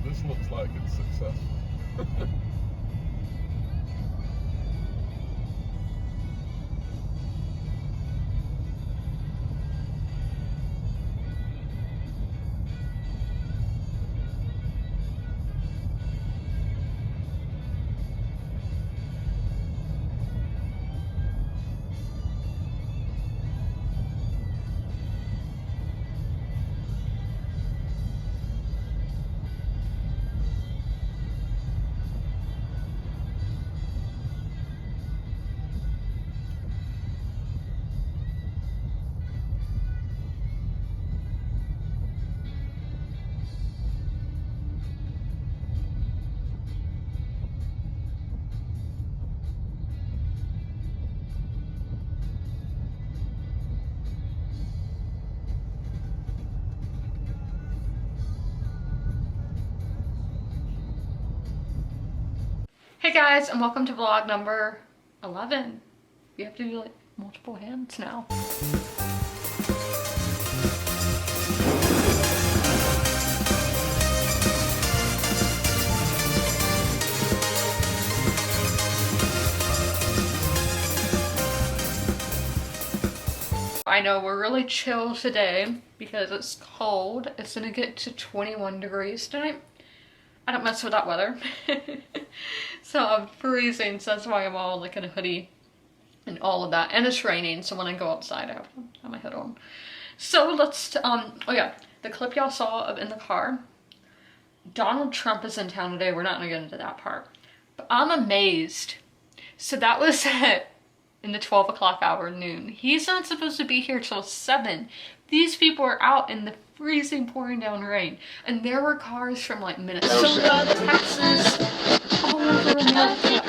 this looks like it's successful. Hey guys, and welcome to vlog number 11. You have to do like multiple hands now. I know we're really chill today because it's cold. It's gonna get to 21 degrees tonight. I don't mess with that weather. So I'm freezing, so that's why I'm all like in a hoodie and all of that. And it's raining, so when I go outside I have my hood on. So let's, oh yeah, the clip y'all saw of in the car. Donald Trump is in town today. We're not gonna get into that part. But I'm amazed. So that was in the 12 o'clock hour, noon. He's not supposed to be here till 7. These people are out in the freezing, pouring down rain. And there were cars from like Minnesota, Texas, all over America.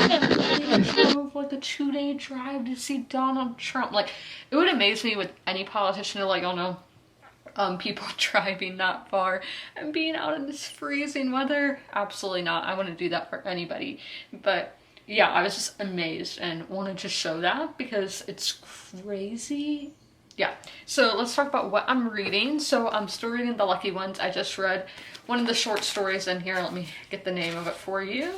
They drove like a 2-day drive to see Donald Trump. Like, it would amaze me with any politician to let y'all know people driving that far and being out in this freezing weather. Absolutely not. I wouldn't do that for anybody. But yeah, I was just amazed and wanted to show that because it's crazy. Yeah, so let's talk about what I'm reading. So I'm still reading The Lucky Ones. I just read one of the short stories in here. Let me get the name of it for you.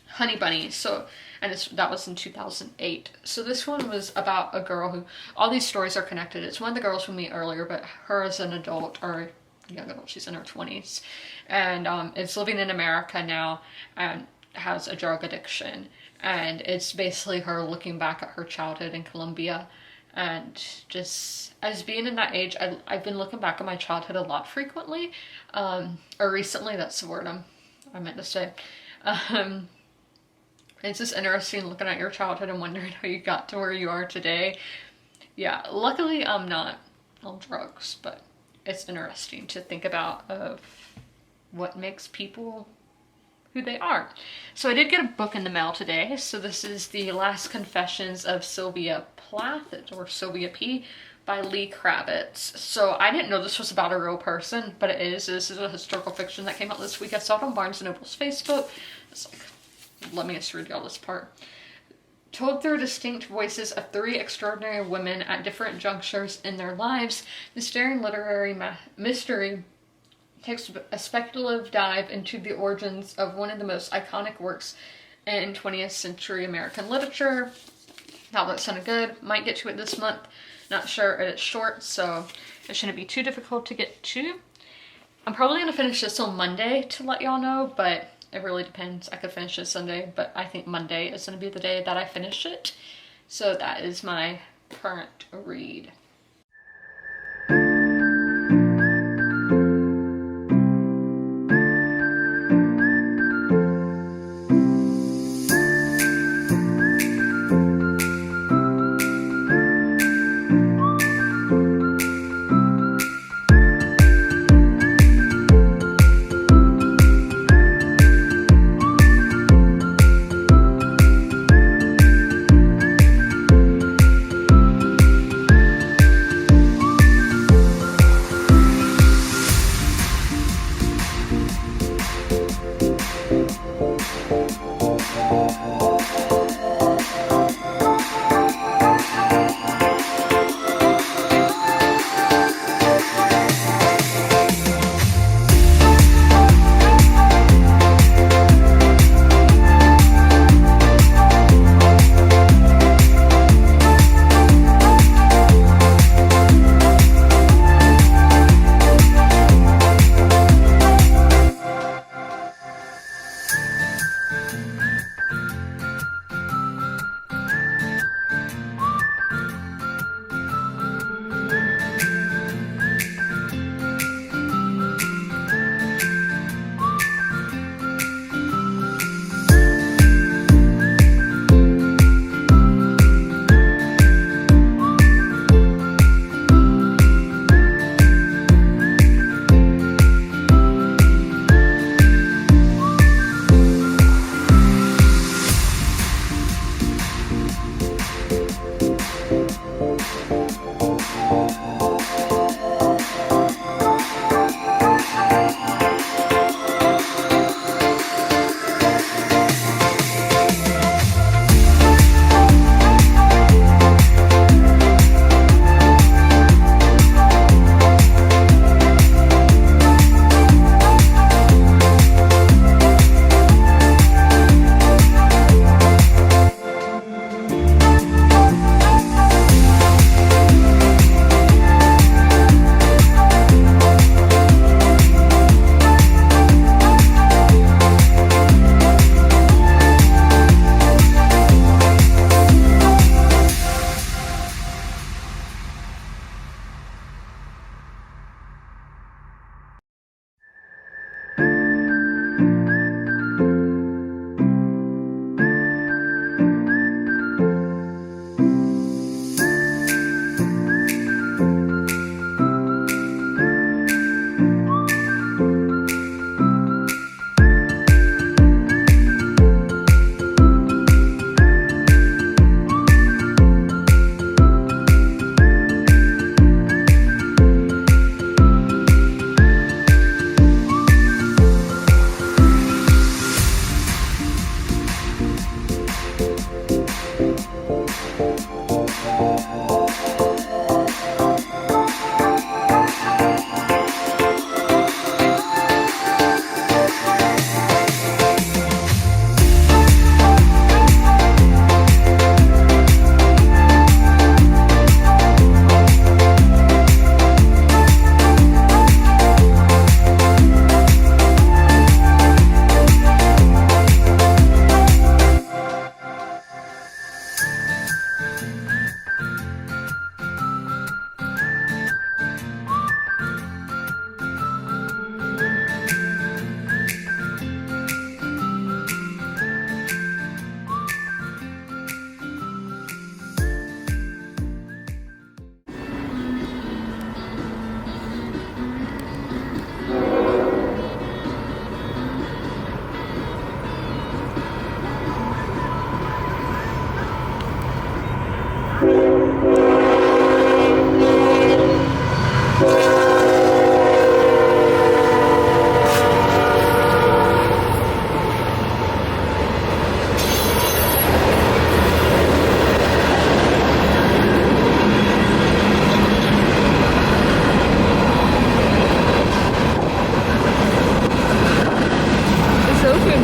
Honey Bunny. So, and that was in 2008. So this one was about a girl who, all these stories are connected. It's one of the girls we meet earlier, but her as an adult, or young adult, she's in her 20s. And it's living in America now and has a drug addiction. And it's basically her looking back at her childhood in Colombia. And just as being in that age, I've been looking back at my childhood a lot frequently, or recently. That's the word I meant to say. It's just interesting looking at your childhood and wondering how you got to where you are today. Yeah, luckily I'm not on drugs, but it's interesting to think about of what makes people who they are. So I did get a book in the mail today. So this is The Last Confessions of Sylvia Plath, or Sylvia P, by Lee Kravitz. So I didn't know this was about a real person, but it is. This is a historical fiction that came out this week. I saw it on Barnes & Noble's Facebook. It's like, let me just read y'all this part. Told through distinct voices of 3 extraordinary women at different junctures in their lives, the staring literary mystery takes a speculative dive into the origins of one of the most iconic works in 20th century American literature. Thought that sounded good. Might get to it this month. Not sure. It's short, so it shouldn't be too difficult to get to. I'm probably going to finish this on Monday to let y'all know, but it really depends. I could finish it Sunday, but I think Monday is going to be the day that I finish it. So that is my current read.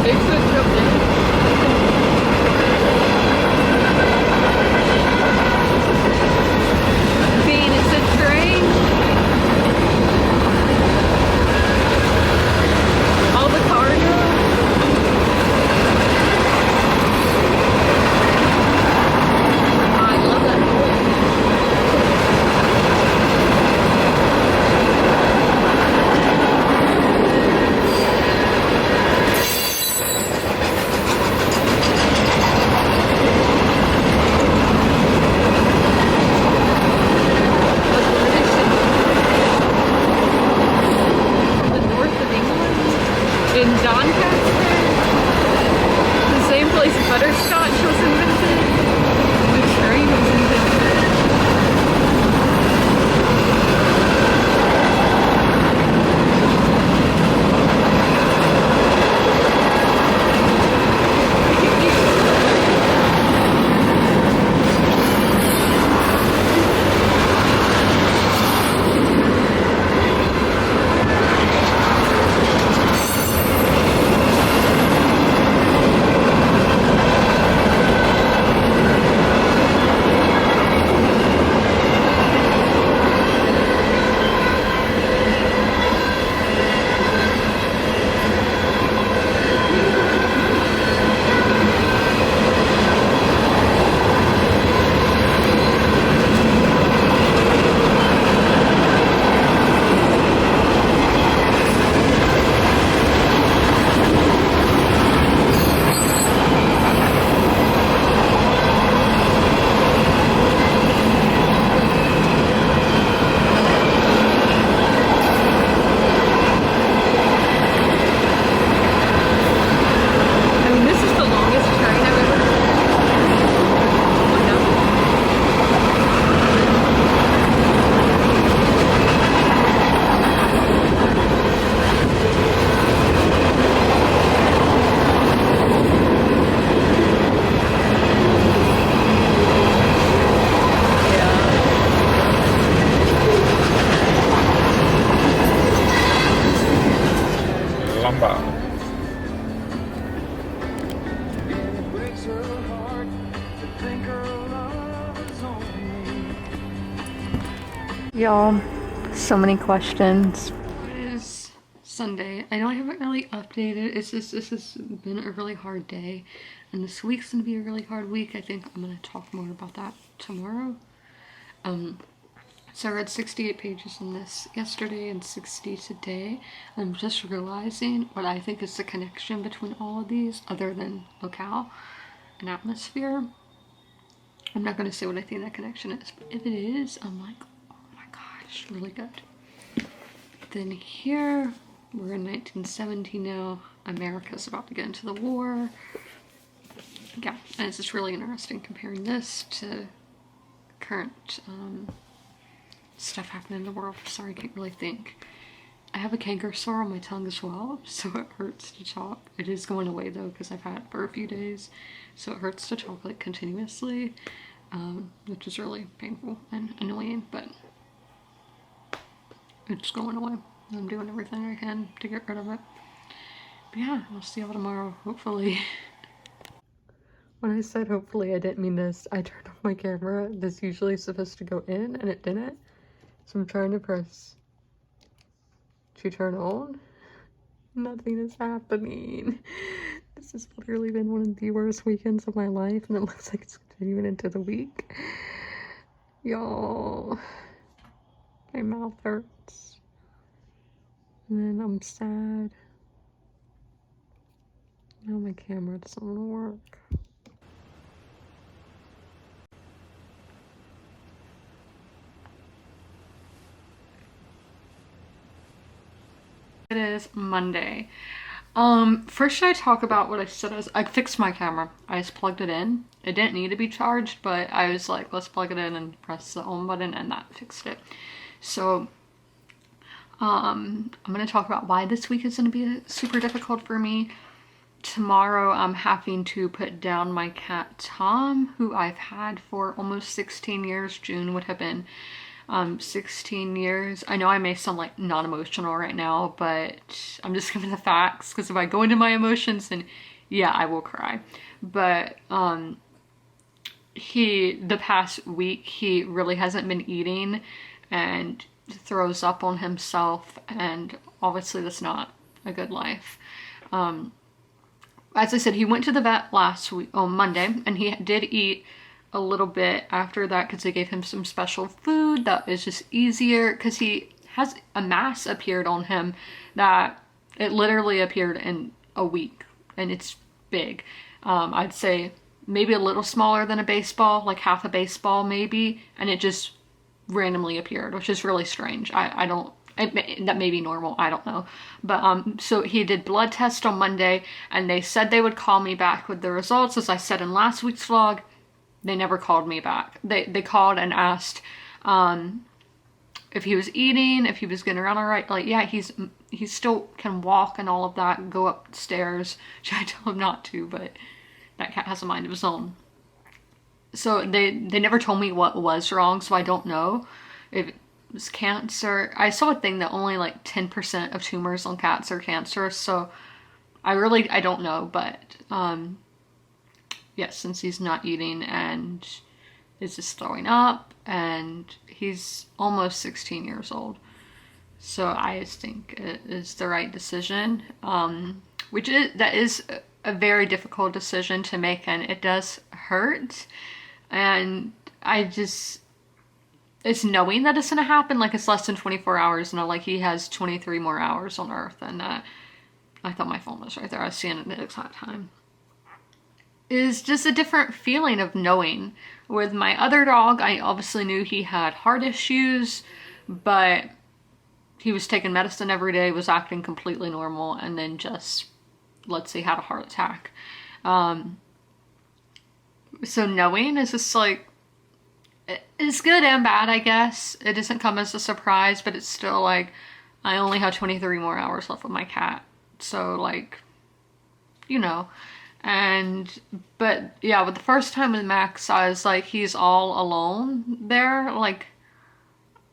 Bigfoot jumped in. Bean, it's a train. All the cargo. I love that noise. The north of England, in Doncaster, the same place butterscotch was invented, the train was invented. Y'all, so many questions. It is Sunday. I know I haven't really updated. It's just, this has been a really hard day. And this week's gonna be a really hard week. I think I'm gonna talk more about that tomorrow. So I read 68 pages in this yesterday and 60 today. I'm just realizing what I think is the connection between all of these, other than locale and atmosphere. I'm not gonna say what I think that connection is, but if it is, I'm like, really good. Then here we're in 1970 now. America's about to get into the war. Yeah, and it's just really interesting comparing this to current stuff happening in the world. Sorry, I can't really think. I have a canker sore on my tongue as well, so it hurts to talk. It is going away though, because I've had it for a few days, so it hurts to talk like continuously, which is really painful and annoying, but it's going away. I'm doing everything I can to get rid of it. But yeah, I'll see y'all tomorrow, hopefully. When I said hopefully, I didn't mean this. I turned off my camera. This usually is supposed to go in, and it didn't. So I'm trying to press to turn on. Nothing is happening. This has literally been one of the worst weekends of my life, and it looks like it's continuing into the week. Y'all, my mouth hurts. And then I'm sad. Now my camera doesn't want to work. It is Monday. First should I talk about what I said? I fixed my camera. I just plugged it in. It didn't need to be charged, but I was like, let's plug it in and press the on button, and that fixed it. So I'm going to talk about why this week is going to be super difficult for me. Tomorrow I'm having to put down my cat Tom, who I've had for almost 16 years. June would have been 16 years. I know I may sound like non-emotional right now, but I'm just giving the facts, because if I go into my emotions, then yeah, I will cry. But the past week, he really hasn't been eating and throws up on himself, and obviously that's not a good life. As I said, he went to the vet last week on Monday, and he did eat a little bit after that because they gave him some special food that is just easier, because he has a mass appeared on him that it literally appeared in a week, and it's big. I'd say maybe a little smaller than a baseball, like half a baseball maybe, and it just randomly appeared, which is really strange. That may be normal, I don't know. But so he did blood test on Monday, and they said they would call me back with the results. As I said in last week's vlog, they never called me back. They called and asked if he was eating, if he was getting around all right. Like, yeah, he still can walk and all of that, go upstairs, which I told him not to, but that cat has a mind of his own. So they never told me what was wrong, so I don't know if it was cancer. I saw a thing that only like 10% of tumors on cats are cancerous, so I don't know, but yes, since he's not eating and is just throwing up, and he's almost 16 years old, so I just think it is the right decision, that is a very difficult decision to make, and it does hurt. And it's knowing that it's gonna happen. Like, it's less than 24 hours, and like he has 23 more hours on Earth, and I thought my phone was right there. I was seeing it at the exact time. Is just a different feeling of knowing. With my other dog, I obviously knew he had heart issues, but he was taking medicine every day, was acting completely normal, and then just, let's say, had a heart attack. So knowing is just like, it's good and bad, I guess. It doesn't come as a surprise, but it's still like, I only have 23 more hours left with my cat. So like, you know. But yeah, with the first time with Max, I was like, he's all alone there. Like,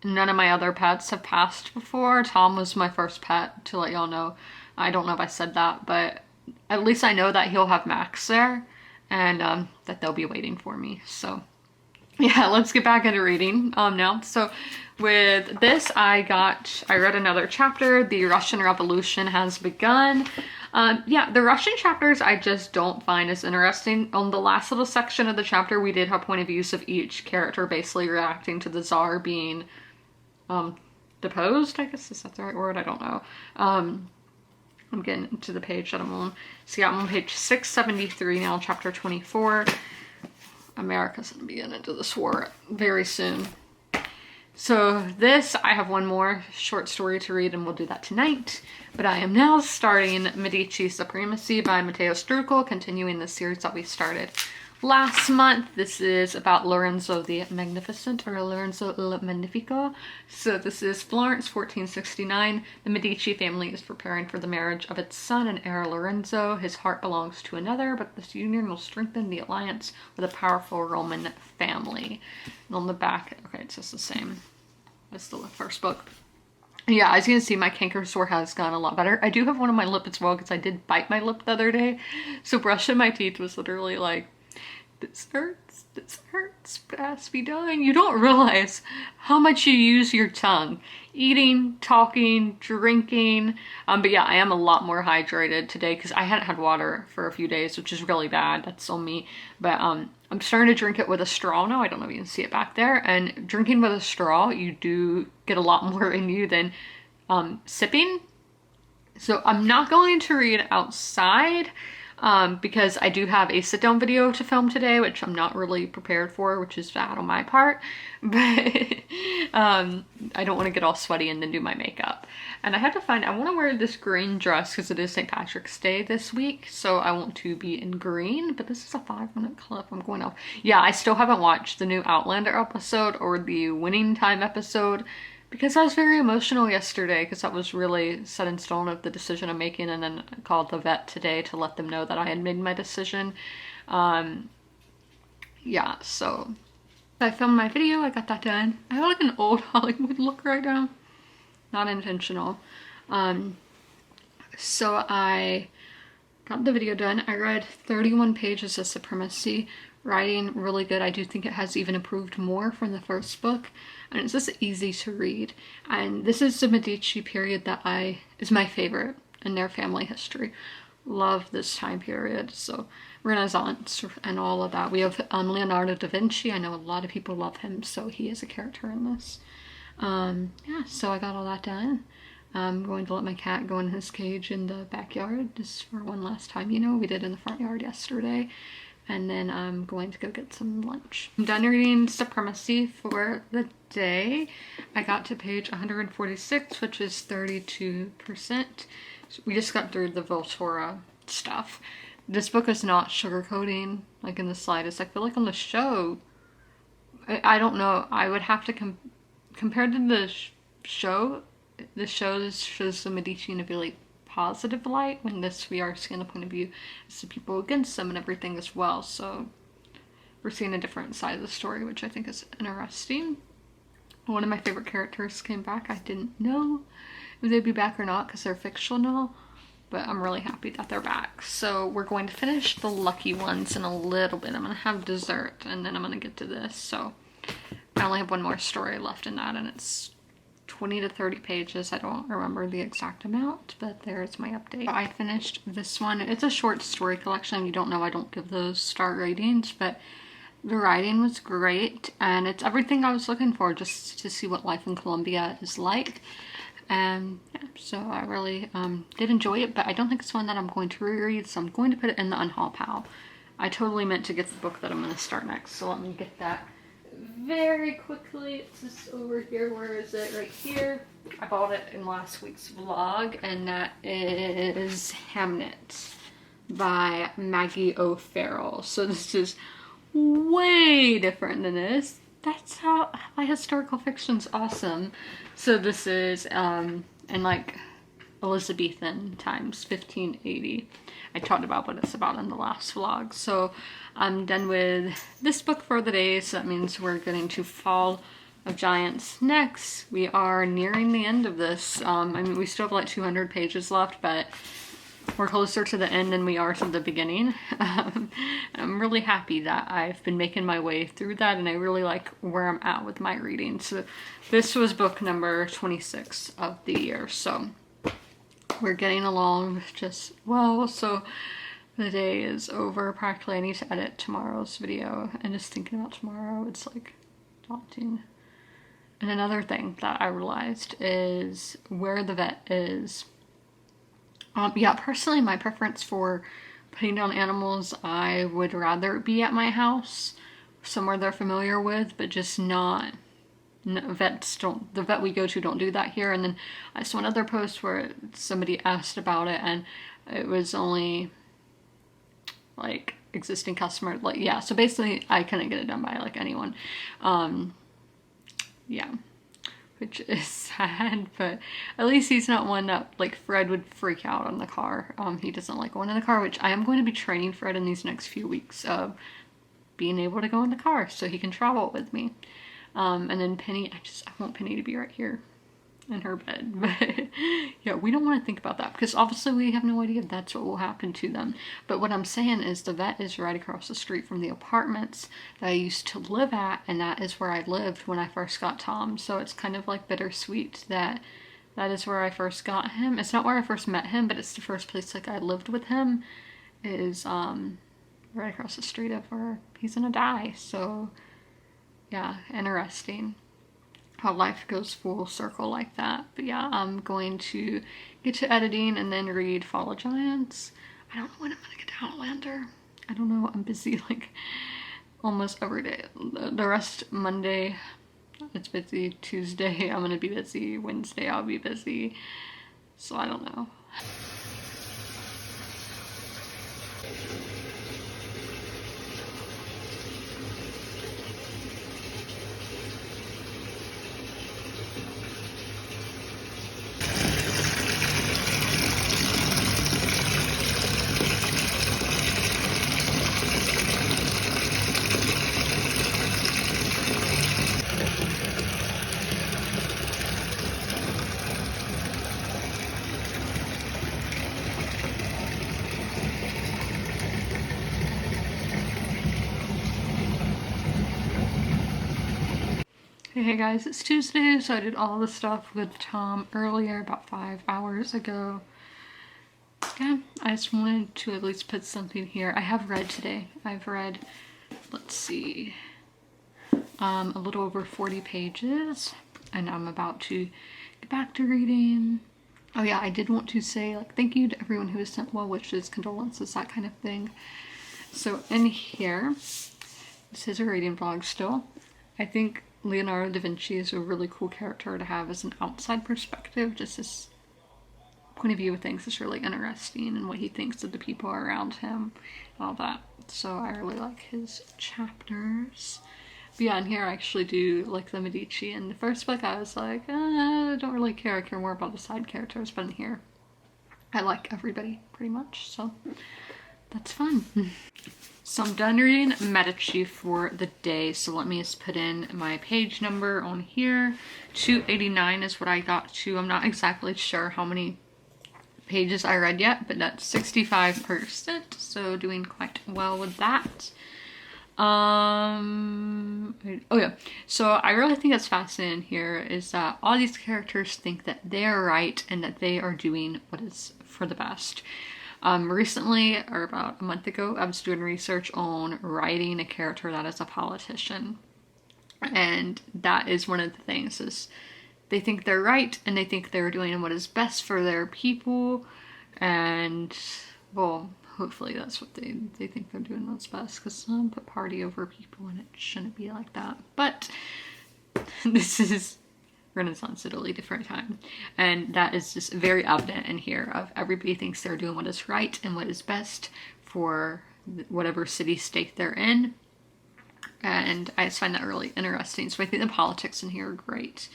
none of my other pets have passed before. Tom was my first pet, to let y'all know. I don't know if I said that, but at least I know that he'll have Max there, and that they'll be waiting for me. So yeah, let's get back into reading now. So with this, I read another chapter. The Russian Revolution has begun. Yeah, the Russian chapters I just don't find as interesting. On the last little section of the chapter, we did have point of views of each character basically reacting to the Tsar being deposed, I guess. Is that the right word? I don't know. I'm getting to the page that I'm on. So yeah, I'm on page 673 now, chapter 24. America's gonna be into this war very soon. So this, I have one more short story to read, and we'll do that tonight. But I am now starting Medici Supremacy by Matteo Struckel, continuing the series that we started last month. This is about Lorenzo the Magnificent, or Lorenzo il Magnifico. So this is Florence, 1469. The Medici family is preparing for the marriage of its son and heir Lorenzo. His heart belongs to another, but this union will strengthen the alliance with a powerful Roman family. And on the back, okay, it's just the same as the first book. Yeah, as you can see, my canker sore has gone a lot better. I do have one on my lip as well, because I did bite my lip the other day. So brushing my teeth was literally like, this hurts, but it has to be done. You don't realize how much you use your tongue. Eating, talking, drinking. But yeah, I am a lot more hydrated today because I hadn't had water for a few days, which is really bad. That's on me. But I'm starting to drink it with a straw now. I don't know if you can see it back there. And drinking with a straw, you do get a lot more in you than sipping. So I'm not going to read outside. Because I do have a sit-down video to film today, which I'm not really prepared for, which is bad on my part, but I don't want to get all sweaty and then do my makeup. And I had to find, I want to wear this green dress because it is St. Patrick's Day this week, so I want to be in green, but this is a 5-minute clip. I'm going off. Yeah, I still haven't watched the new Outlander episode or the Winning Time episode, because I was very emotional yesterday, because that was really set in stone of the decision I'm making, and then I called the vet today to let them know that I had made my decision. Yeah, so I filmed my video, I got that done. I have like an old Hollywood look right now. Not intentional. So I got the video done. I read 31 pages of Supremacy. Writing really good. I do think it has even improved more from the first book, and it's just easy to read. And this is the Medici period that is my favorite in their family history. Love this time period. So Renaissance and all of that. We have Leonardo da Vinci. I know a lot of people love him, so he is a character in this. Yeah, so I got all that done. I'm going to let my cat go in his cage in the backyard just for one last time. You know, we did in the front yard yesterday. And then I'm going to go get some lunch. I'm done reading Supremacy for the day. I got to page 146, which is 32%. So we just got through the Voltura stuff. This book is not sugarcoating, like in the slightest. I feel like on the show, I don't know, I would have to compared to the show shows the Medici in a really positive light, when this we are seeing the point of view as the people against them and everything as well. So we're seeing a different side of the story, which I think is interesting. One of my favorite characters came back. I didn't know if they'd be back or not because they're fictional, but I'm really happy that they're back. So we're going to finish the Lucky Ones in a little bit. I'm gonna have dessert and then I'm gonna get to this. So I only have one more story left in that, and it's 20 to 30 pages. I don't remember the exact amount, but there's my update. I finished this one. It's a short story collection. You don't know, I don't give those star ratings, but the writing was great, and it's everything I was looking for, just to see what life in Colombia is like. And yeah, so I really did enjoy it, but I don't think it's one that I'm going to reread, so I'm going to put it in the Unhaul Pal. I totally meant to get the book that I'm going to start next, so let me get that very quickly. It's just over here. Where is it? Right here. I bought it in last week's vlog, and that is Hamnet by Maggie O'Farrell. So this is way different than this. That's how my historical fiction's awesome. So this is in like Elizabethan times, 1580. I talked about what it's about in the last vlog. So I'm done with this book for the day, so that means we're getting to Fall of Giants next. We are nearing the end of this. I mean, we still have like 200 pages left, but we're closer to the end than we are to the beginning. I'm really happy that I've been making my way through that, and I really like where I'm at with my reading. So this was book number 26 of the year, so we're getting along just well. So the day is over practically. I need to edit tomorrow's video, and just thinking about tomorrow, it's like daunting. And another thing that I realized is where the vet is. Yeah, personally, my preference for putting down animals, I would rather be at my house, somewhere they're familiar with, but just not. Vets don't, the vet we go to don't do that here. And then I saw another post where somebody asked about it, and it was only like existing customer, like, yeah, so basically I couldn't get it done by like anyone. Yeah, which is sad, but at least he's not one that like Fred would freak out on the car. He doesn't like going in the car, which I am going to be training Fred in these next few weeks of being able to go in the car so he can travel with me. And then Penny, I want Penny to be right here in her bed, but yeah, we don't want to think about that because obviously we have no idea if that's what will happen to them. But what I'm saying is the vet is right across the street from the apartments that I used to live at, and that is where I lived when I first got Tom. So it's kind of like bittersweet that that is where I first got him. It's not where I first met him, but it's the first place like I lived with him, is right across the street of where he's gonna die. So yeah, interesting how life goes full circle like that. But yeah, I'm going to get to editing and then read Fall of Giants. I don't know when I'm gonna get to Outlander. I don't know. I'm busy like almost every day. The rest Monday it's busy. Tuesday I'm gonna be busy. Wednesday I'll be busy. So I don't know. Hey guys, it's Tuesday, so I did all the stuff with Tom earlier, about 5 hours ago. Yeah, I just wanted to at least put something here. I have read today. I've read, let's see, a little over 40 pages, and I'm about to get back to reading. Oh yeah, I did want to say, like, thank you to everyone who has sent well wishes, condolences, that kind of thing. So in here, this is a reading vlog still. I think Leonardo da Vinci is a really cool character to have as an outside perspective. Just his point of view of things is really interesting, and what he thinks of the people around him and all that. So I really like his chapters. But yeah, in here I actually do like the Medici. In the first book I was like, I don't really care. I care more about the side characters. But in here I like everybody pretty much. So that's fun. So I'm done reading Medici for the day, so let me just put in my page number on here. 289 is what I got to. I'm not exactly sure how many pages I read yet, but that's 65%, so doing quite well with that. Oh yeah, so I really think that's fascinating here is that all these characters think that they're right and that they are doing what is for the best. Recently, or about a month ago, I was doing research on writing a character that is a politician. And that is one of the things, is they think they're right and they think they're doing what is best for their people. And, well, hopefully that's what they think they're doing what's best, because some put party over people and it shouldn't be like that. But this is Renaissance Italy, different time, and that is just very evident in here. Of everybody thinks they're doing what is right and what is best for whatever city state they're in, and I just find that really interesting. So I think the politics in here are great.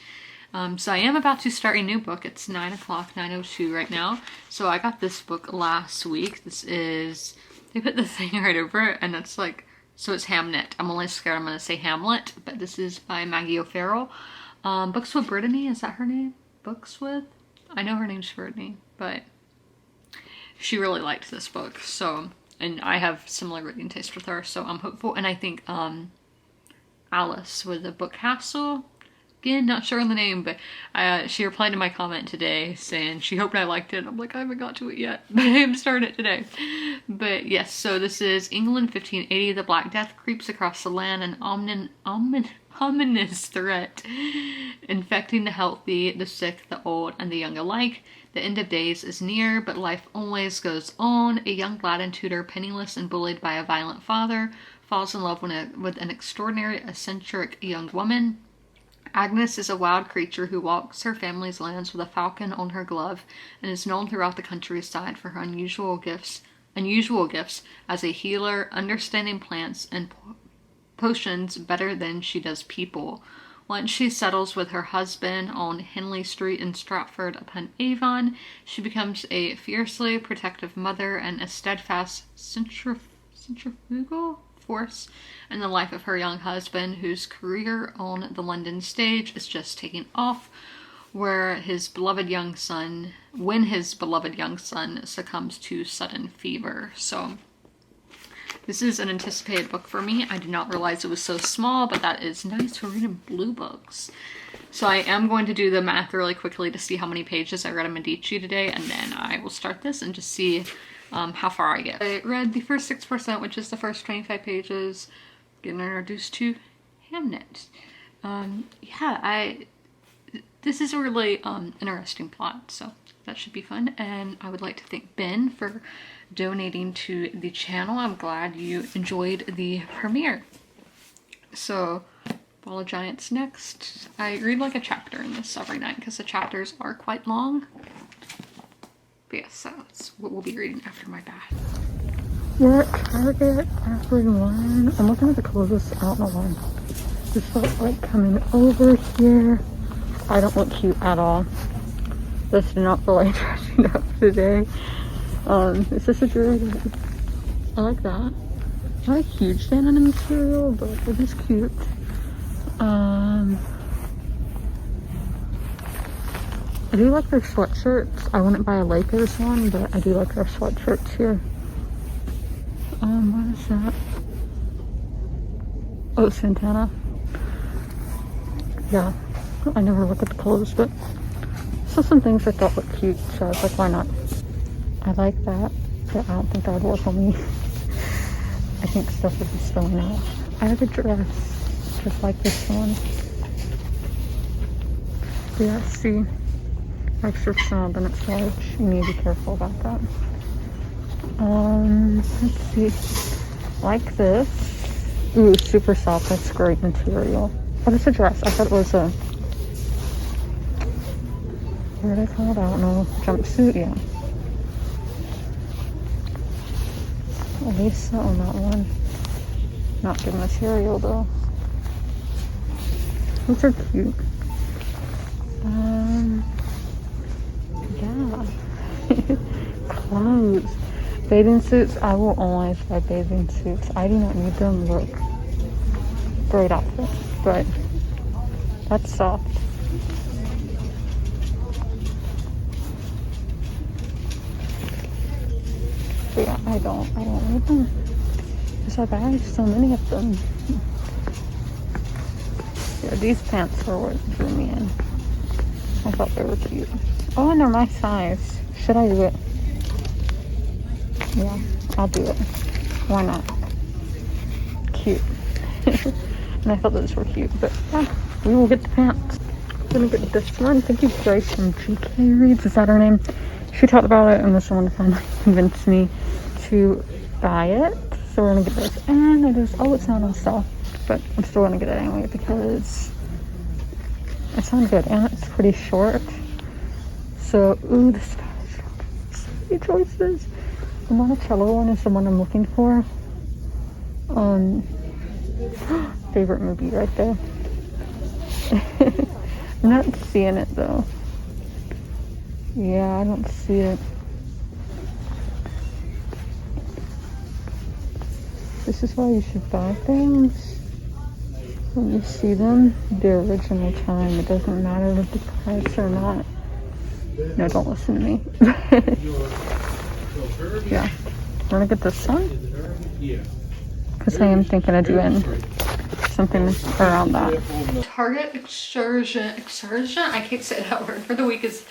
So I am about to start a new book. It's 9 o'clock, 9:02 right now. So I got this book last week. This is, they put the thing right over it, and it's like, so it's Hamnet. I'm only scared I'm going to say Hamlet, but this is by Maggie O'Farrell. Books with Brittany, is that her name? Books with? I know her name's Brittany, but she really liked this book, so, and I have similar reading taste with her, so I'm hopeful. And I think Alice with the Book Castle, again, not sure on the name, but she replied to my comment today saying she hoped I liked it. I'm like, I haven't got to it yet, but I am starting it today. But yes, so this is England 1580. The Black Death creeps across the land, an ominous threat infecting the healthy, the sick, the old, and the young alike. The end of days is near, but life always goes on. A young Latin tutor, penniless and bullied by a violent father, falls in love with an extraordinary, eccentric young woman. Agnes is a wild creature who walks her family's lands with a falcon on her glove and is known throughout the countryside for her unusual gifts as a healer, understanding plants and potions better than she does people. Once she settles with her husband on Henley Street in Stratford-upon-Avon, she becomes a fiercely protective mother and a steadfast centrifugal force in the life of her young husband, whose career on the London stage is just taking off, when his beloved young son succumbs to sudden fever. So this is an anticipated book for me. I did not realize it was so small, but that is nice for reading blue books. So I am going to do the math really quickly to see how many pages I read in Medici today, and then I will start this and just see how far I get. I read the first 6%, which is the first 25 pages, getting introduced to Hamnet. This is a really interesting plot, so that should be fun. And I would like to thank Ben for donating to the channel. I'm glad you enjoyed the premiere. So, Ball of Giants next. I read like a chapter in this every night because the chapters are quite long. But yes, so that's what we'll be reading after my bath. We're at Target, everyone. I'm looking at the clothes. I don't know why. Just felt like coming over here. I don't look cute at all. This did not feel like dressing up today. Is this a jewelry? I like that. Not a huge fan of the material, but it is cute. I do like their sweatshirts. I wouldn't buy a Lakers one, but I do like their sweatshirts here. What is that? Oh, Santana. yeah, I never look at the clothes, but so some things I thought looked cute, so I was like, why not? I like that, but I don't think that would work on me. I think stuff would be spilling out. I have a dress just like this one. Yeah, see, extra small, then it's large. You need to be careful about that. Let's see, like this. Ooh, super soft. That's great material. But it's a dress. I thought it was a, what do they call it? I don't know. Jumpsuit, yeah. Lisa on that one. Not good material though. Those are cute. Yeah. Clothes. Bathing suits. I will always buy bathing suits. I do not need them. Look. Great outfit. But that's soft. But yeah, I don't need them. Because I buy so many of them. Yeah, these pants were what drew me in. I thought they were cute. Oh, and they're my size. Should I do it? Yeah, I'll do it. Why not? Cute. And I thought those were cute, but yeah, we will get the pants. I'm gonna get this one. Thank you, Joyce from GK Reads. Is that her name? She talked about it and was the one to finally convince me to buy it. So we're gonna get this. And it is, oh, it's not on sale, but I'm still gonna get it anyway because it sounds good and it's pretty short. So, ooh, this so many choices. The Monticello one is the one I'm looking for. Favorite movie right there. I'm not seeing it though. Yeah, I don't see it. This is why you should buy things when you see them the original time. It doesn't matter with the price or not. No, don't listen to me. Yeah, I'm gonna get this one because I am thinking of doing something around that. Target excursion, I can't say that word, for the week is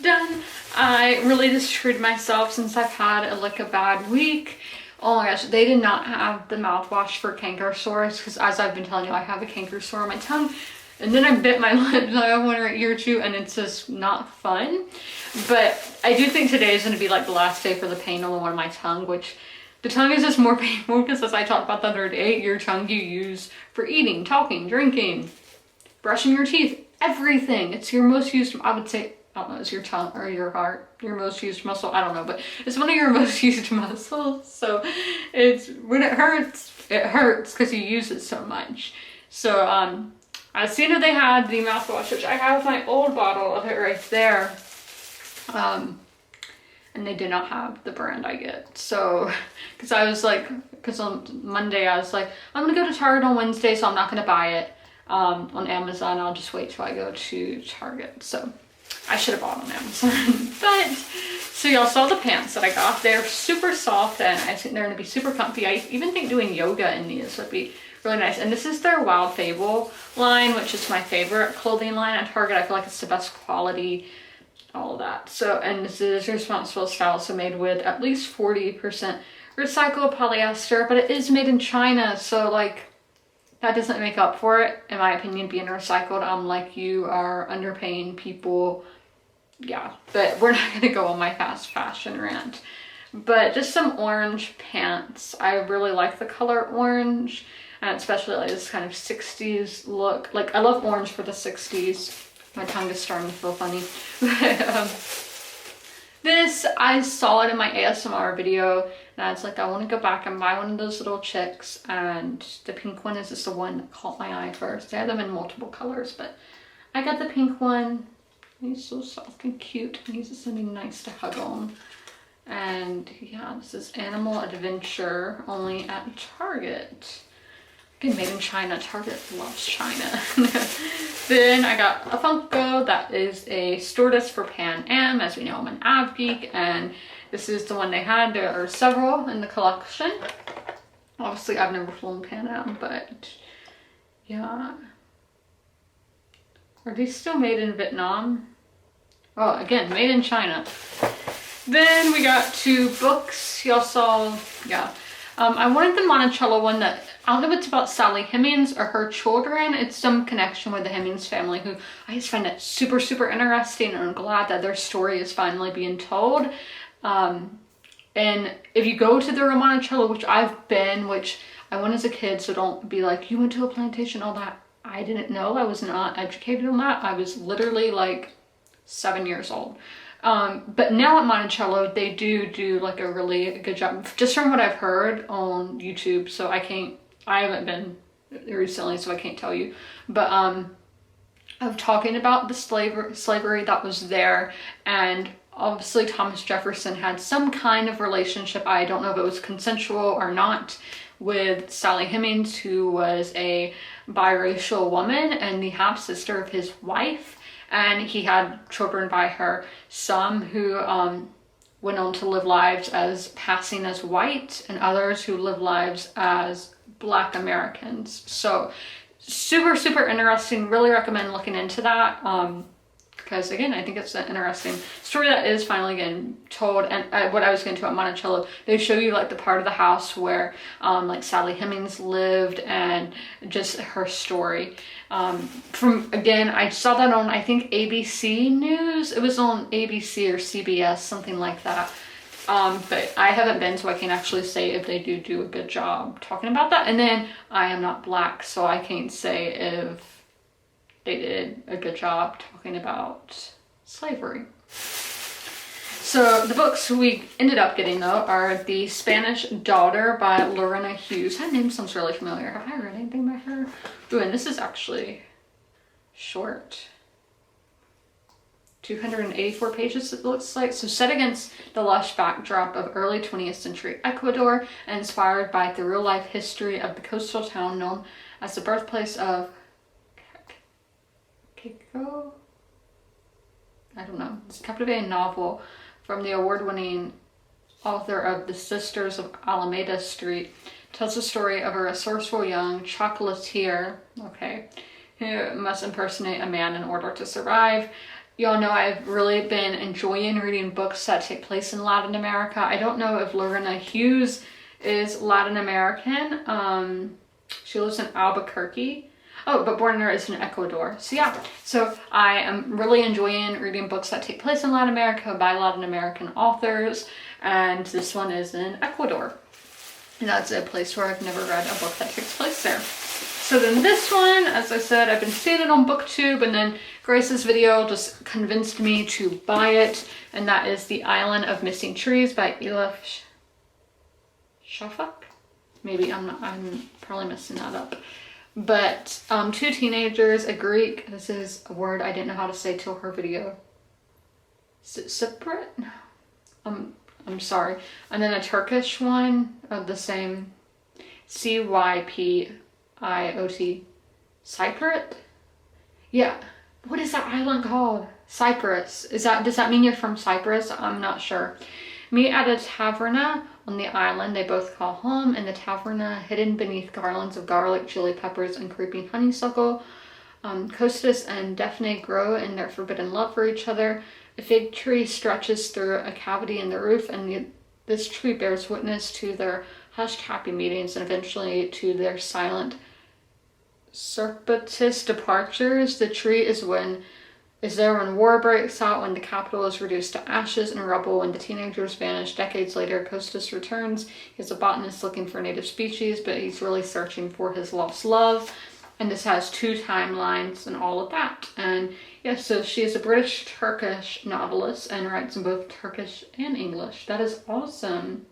done. I really just treated myself since I've had a bad week. Oh my gosh, they did not have the mouthwash for canker sores because, as I've been telling you, I have a canker sore on my tongue. And then I bit my lip and I have one right here too, and it's just not fun. But I do think today is going to be like the last day for the pain on the one on my tongue, which the tongue is just more painful because, as I talked about the other day, your tongue you use for eating, talking, drinking, brushing your teeth, everything. It's your most used, I would say, I don't know, it's your tongue or your heart, your most used muscle, I don't know, but it's one of your most used muscles. So it's, when it hurts because you use it so much. So as soon as they had the mouthwash, which I have my old bottle of it right there, and they did not have the brand I get. So, because I was like, because on Monday I was like, I'm gonna go to Target on Wednesday, so I'm not gonna buy it on Amazon. I'll just wait till I go to Target. So I should have bought on Amazon. But so y'all saw the pants that I got. They're super soft and I think they're gonna be super comfy. I even think doing yoga in these would be really nice. And this is their Wild Fable line, which is my favorite clothing line at Target. I feel like it's the best quality, all of that. So, and this is responsible style, so made with at least 40% recycled polyester, but it is made in China, so like that doesn't make up for it, in my opinion, being recycled. I'm like, you are underpaying people. Yeah, but we're not gonna go on my fast fashion rant. But just some orange pants. I really like the color orange, and especially like this kind of 60s look. Like, I love orange for the 60s. My tongue is starting to feel funny. This, I saw it in my ASMR video, and I was like, I want to go back and buy one of those little chicks, and the pink one is just the one that caught my eye first. They have them in multiple colors, but I got the pink one. He's so soft and cute, and he's just something nice to hug on. And yeah, this is Animal Adventure, only at Target. Again, made in China. Target loves China. Then I got a Funko that is a stewardess for Pan Am. As we know, I'm an Av geek, and this is the one they had. There are several in the collection. Obviously, I've never flown Pan Am, but yeah. Are these still made in Vietnam? Oh, again, made in China. Then we got 2 books. Y'all saw, yeah. I wanted the Monticello one that, I don't know if it's about Sally Hemings or her children. It's some connection with the Hemings family, who I just find it super, super interesting, and I'm glad that their story is finally being told. And if you go to the Monticello, which I've been, which I went as a kid, so don't be like, you went to a plantation, all that. I didn't know. I was not educated on that. I was literally like 7 years old. But now at Monticello, they do like a really good job, just from what I've heard on YouTube. So I haven't been recently, so I can't tell you. But of talking about the slavery that was there, and obviously Thomas Jefferson had some kind of relationship, I don't know if it was consensual or not, with Sally Hemings, who was a biracial woman and the half-sister of his wife, and he had children by her, some who went on to live lives as passing as white, and others who lived lives as Black Americans. So super, super interesting. Really recommend looking into that. Because again, I think it's an interesting story that is finally getting told. And what I was getting to at Monticello, they show you like the part of the house where like Sally Hemings lived, and just her story. Again, I saw that on, I think, ABC News. It was on ABC or CBS, something like that. But I haven't been, so I can't actually say if they do a good job talking about that. And then I am not Black, so I can't say if they did a good job talking about slavery. So the books we ended up getting, though, are The Spanish Daughter by Lorena Hughes. That name sounds really familiar. Have I read anything by her? Ooh, and this is actually short. 284 pages, it looks like. So set against the lush backdrop of early 20th century Ecuador, and inspired by the real-life history of the coastal town known as the birthplace of Kiko? I don't know. It's a captivating novel from the award-winning author of The Sisters of Alameda Street. Tells the story of a resourceful young chocolatier, who must impersonate a man in order to survive. Y'all know I've really been enjoying reading books that take place in Latin America. I don't know if Lorena Hughes is Latin American. She lives in Albuquerque. Oh, but born and raised in Ecuador. So yeah, so I am really enjoying reading books that take place in Latin America by Latin American authors. And this one is in Ecuador. And that's a place where I've never read a book that takes place there. So then this one, as I said, I've been seeing it on BookTube, and then Grace's video just convinced me to buy it. And that is The Island of Missing Trees by Elif Shafak. Maybe I'm probably messing that up. But 2 teenagers, a Greek, this is a word I didn't know how to say till her video. Cypriot? I'm sorry. And then a Turkish one of the same, Cypiot. Cypriot? Yeah. What is that island called? Cyprus. Does that mean you're from Cyprus? I'm not sure. Meet at a taverna on the island they both call home. In the taverna, hidden beneath garlands of garlic, chili peppers, and creeping honeysuckle, Costas and Daphne grow in their forbidden love for each other. A fig tree stretches through a cavity in the roof, and this tree bears witness to their hushed happy meetings and eventually to their silent surreptitious departures. The tree is there when war breaks out, when the capital is reduced to ashes and rubble, when the teenagers vanish. Decades later, Costas returns. He's a botanist looking for native species, but he's really searching for his lost love. And this has 2 timelines and all of that. And yeah, so she is a British-Turkish novelist and writes in both Turkish and English. That is awesome.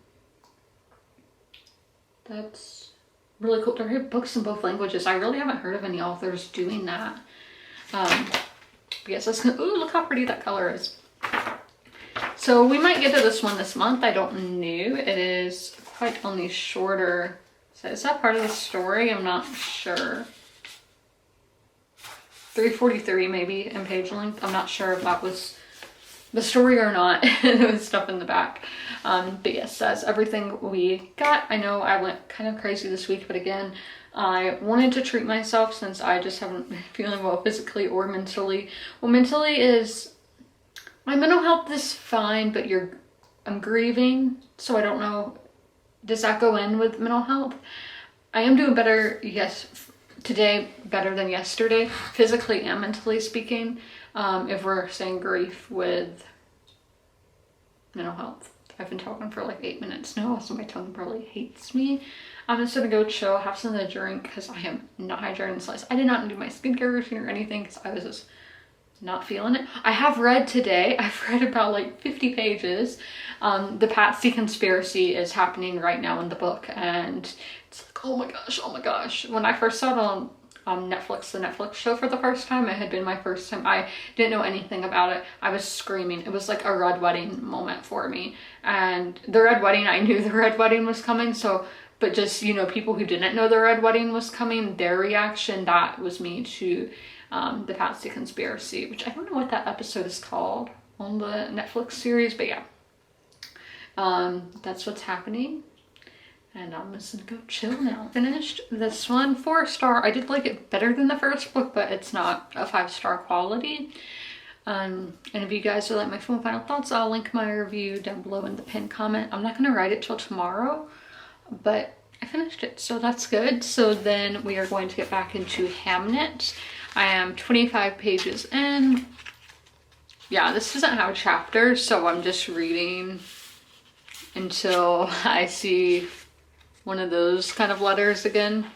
That's really cool to read books in both languages. I really haven't heard of any authors doing that. Yes, ooh, look how pretty that color is. So we might get to this one this month. I don't know. It is quite on the shorter. So is that part of the story? I'm not sure. 343 maybe in page length. I'm not sure if that was the story or not. There was stuff in the back. But yes, that's everything we got. I know I went kind of crazy this week, but again, I wanted to treat myself since I just haven't been feeling well physically or mentally. Well, mentally is, my mental health is fine, but I'm grieving, so I don't know, does that go in with mental health? I am doing better, yes, today better than yesterday, physically and mentally speaking, if we're saying grief with mental health. I've been talking for like 8 minutes now, so my tongue probably hates me. I'm just gonna go chill, have something to drink, because I am not hydrated in the slightest. I did not do my skincare routine or anything because I was just not feeling it. I have read today, I've read about like 50 pages. The Patsy conspiracy is happening right now in the book, and it's like, oh my gosh, oh my gosh. When I first saw it on Netflix, the Netflix show for the first time, it had been my first time. I didn't know anything about it. I was screaming. It was like a red wedding moment for me. And the red wedding, I knew the red wedding was coming, so, but just, you know, people who didn't know the red wedding was coming, their reaction, that was me to the Patsy conspiracy, which I don't know what that episode is called on the Netflix series, but yeah. That's what's happening. And I'm just gonna go chill now. Finished this one, 4-star. I did like it better than the first book, but it's not a 5-star quality. And if you guys would like my full final thoughts, I'll link my review down below in the pinned comment. I'm not gonna write it till tomorrow, but I finished it, so that's good. So then we are going to get back into Hamnet. I am 25 pages in. Yeah, this doesn't have chapters, so I'm just reading until I see one of those kind of letters again.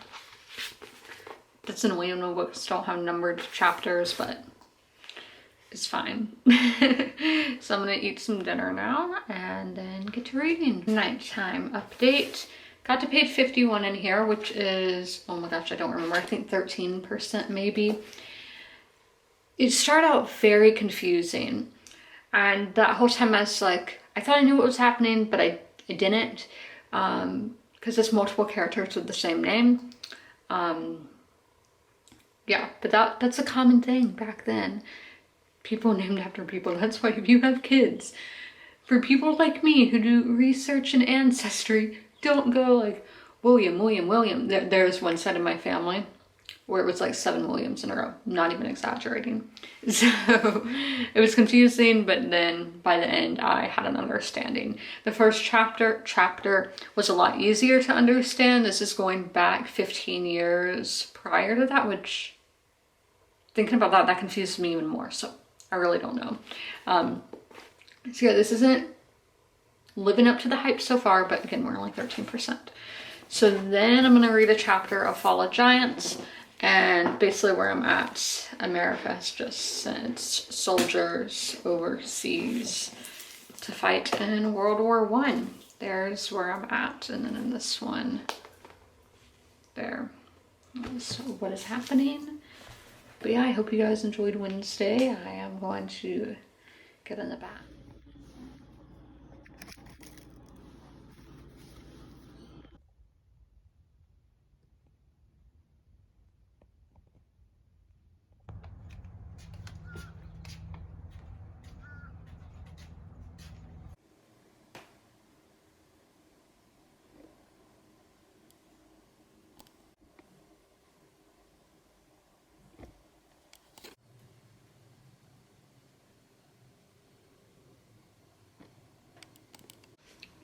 That's annoying when books don't have numbered chapters, but it's fine. So I'm gonna eat some dinner now and then get to reading. Nighttime update. Got to page 51 in here, which is, oh my gosh, I don't remember. I think 13% maybe. It started out very confusing. And that whole time I was like, I thought I knew what was happening, but I didn't. Because there's multiple characters with the same name. Yeah, but that's a common thing back then. People named after people. That's why if you have kids, for people like me who do research and ancestry, don't go like William, William, William. There's one side of my family where it was like 7 Williams in a row. Not even exaggerating. So it was confusing, but then by the end I had an understanding. The first chapter was a lot easier to understand. This is going back 15 years prior to that, which, thinking about that confuses me even more. So I really don't know. So yeah, this isn't living up to the hype so far, but again, we're only 13%. So then I'm gonna read a chapter of Fall of Giants, and basically where I'm at, America has just sent soldiers overseas to fight in World War I. There's where I'm at, and then in this one, there is what is happening. But yeah, I hope you guys enjoyed Wednesday. I am going to get in the bath.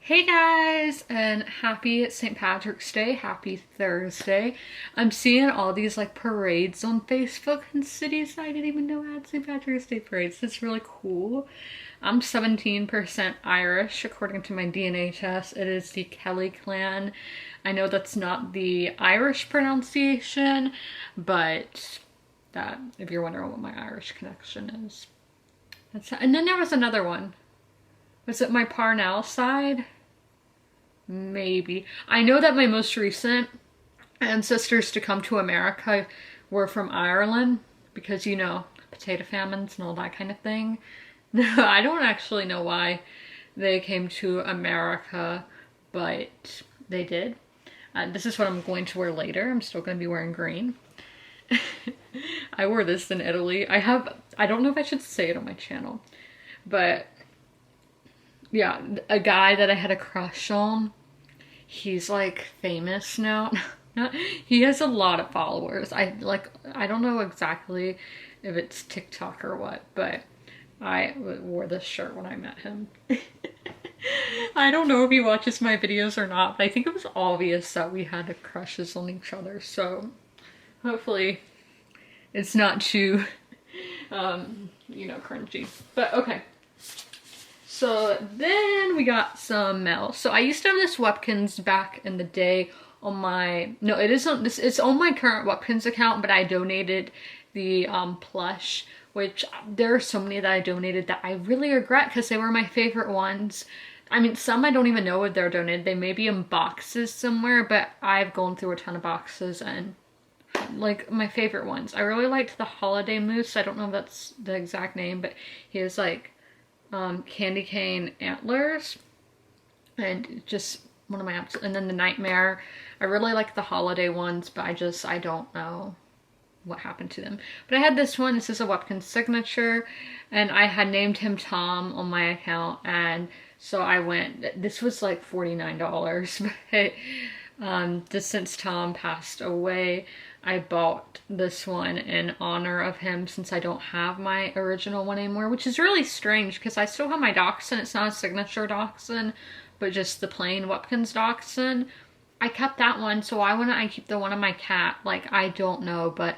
Hey guys, and happy St. Patrick's Day, happy Thursday. I'm seeing all these like parades on Facebook in cities I didn't even know had St. Patrick's Day parades. That's really cool. I'm 17% Irish according to my DNA test. It is the Kelly clan. I know that's not the Irish pronunciation, but that, if you're wondering what my Irish connection is. And then there was another one. Was it my Parnell side? Maybe. I know that my most recent ancestors to come to America were from Ireland because, you know, potato famines and all that kind of thing. I don't actually know why they came to America, but they did. This is what I'm going to wear later. I'm still going to be wearing green. I wore this in Italy. I don't know if I should say it on my channel, but yeah, a guy that I had a crush on, he's like famous now. He has a lot of followers. I don't know exactly if it's TikTok or what, but I wore this shirt when I met him. I don't know if he watches my videos or not, but I think it was obvious that we had crushes on each other, so hopefully it's not too, you know, cringy. But okay. So then we got some mail. So I used to have this Webkins back in the day on my, no, it isn't, this it's on my current Webkins account, but I donated the plush, which there are so many that I donated that I really regret because they were my favorite ones. I mean, some I don't even know if they're donated. They may be in boxes somewhere, but I've gone through a ton of boxes and like my favorite ones. I really liked the Holiday Moose. I don't know if that's the exact name, but he has like candy cane antlers and just one of my apps. And then the Nightmare. I really like the holiday ones, but I don't know what happened to them. But I had this one. This is a Webkins signature, and I had named him Tom on my account, and so I went, this was like $49, but just since Tom passed away, I bought this one in honor of him since I don't have my original one anymore, which is really strange because I still have my dachshund. It's not a signature dachshund, but just the plain Webkins dachshund. I kept that one, so why wouldn't I keep the one of my cat? Like, I don't know, but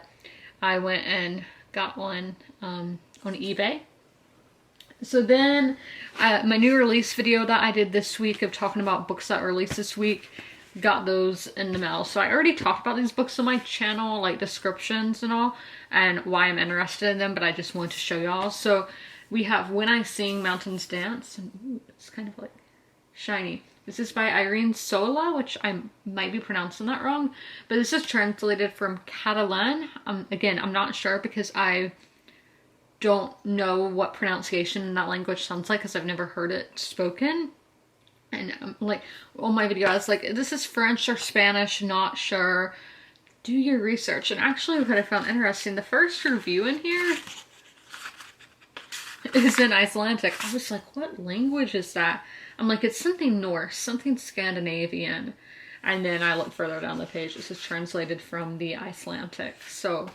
I went and got one on eBay. So then my new release video that I did this week of talking about books that released this week, got those in the mail. So I already talked about these books on my channel, like descriptions and all, and why I'm interested in them, but I just wanted to show y'all. So we have When I Sing Mountains Dance, and ooh, it's kind of like shiny. This is by Irene Sola, which I might be pronouncing that wrong, but this is translated from Catalan. Again, I'm not sure because I don't know what pronunciation in that language sounds like because I've never heard it spoken. And like on my video I was like, this is French or Spanish, not sure. Do your research. And actually what I found interesting, the first review in here is in Icelandic. I was like, what language is that? I'm like, it's something Norse, something Scandinavian. And then I look further down the page, this is translated from the Icelandic. So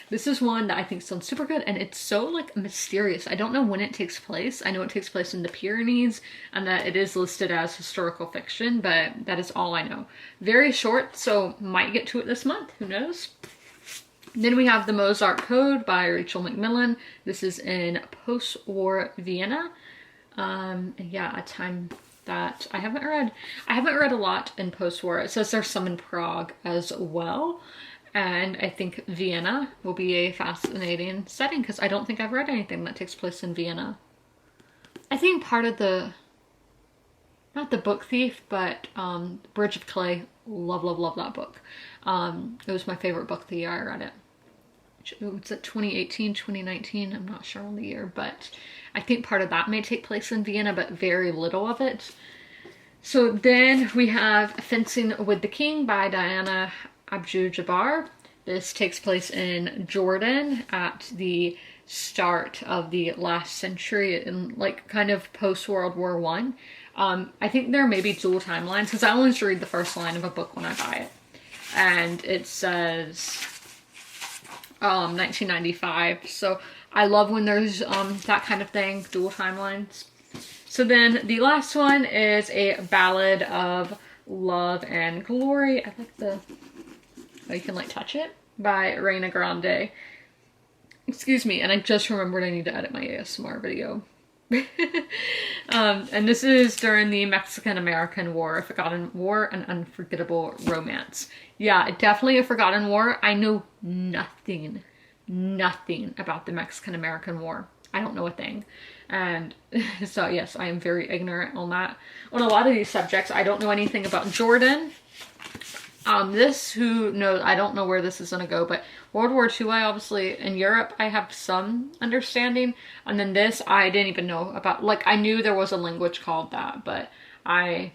this is one that I think sounds super good, and it's so like mysterious. I don't know when it takes place. I know it takes place in the Pyrenees and that it is listed as historical fiction, but that is all I know. Very short, so might get to it this month, who knows? Then we have The Mozart Code by Rachel Mcmillan. This is in post-war Vienna. Yeah, a time that I haven't read. I haven't read a lot in post-war. It says there's some in Prague as well. And I think Vienna will be a fascinating setting because I don't think I've read anything that takes place in Vienna. I think part of the, not The Book Thief, but Bridge of Clay, love, love, love that book. It was my favorite book the year I read it. It's at 2018, 2019, I'm not sure on the year, but I think part of that may take place in Vienna, but very little of it. So then we have Fencing with the King by Diana Abdul-Jabbar. This takes place in Jordan at the start of the last century, in like kind of post-World War One. I think there may be dual timelines because I always read the first line of a book when I buy it, and it says 1995. So I love when there's that kind of thing, dual timelines. So then the last one is a Ballad of Love and Glory. I like the, oh, you can like touch it, by Lorena Grande. Excuse me, and I just remembered I need to edit my ASMR video. And this is during the Mexican-American War, A Forgotten War, An Unforgettable Romance. Yeah, definitely a forgotten war. I know nothing about the Mexican-American War. I don't know a thing. And so yes, I am very ignorant on that. On a lot of these subjects, I don't know anything about Jordan. This, who knows, I don't know where this is gonna go, but World War II, I obviously, in Europe, I have some understanding. And then this, I didn't even know about, like, I knew there was a language called that, but I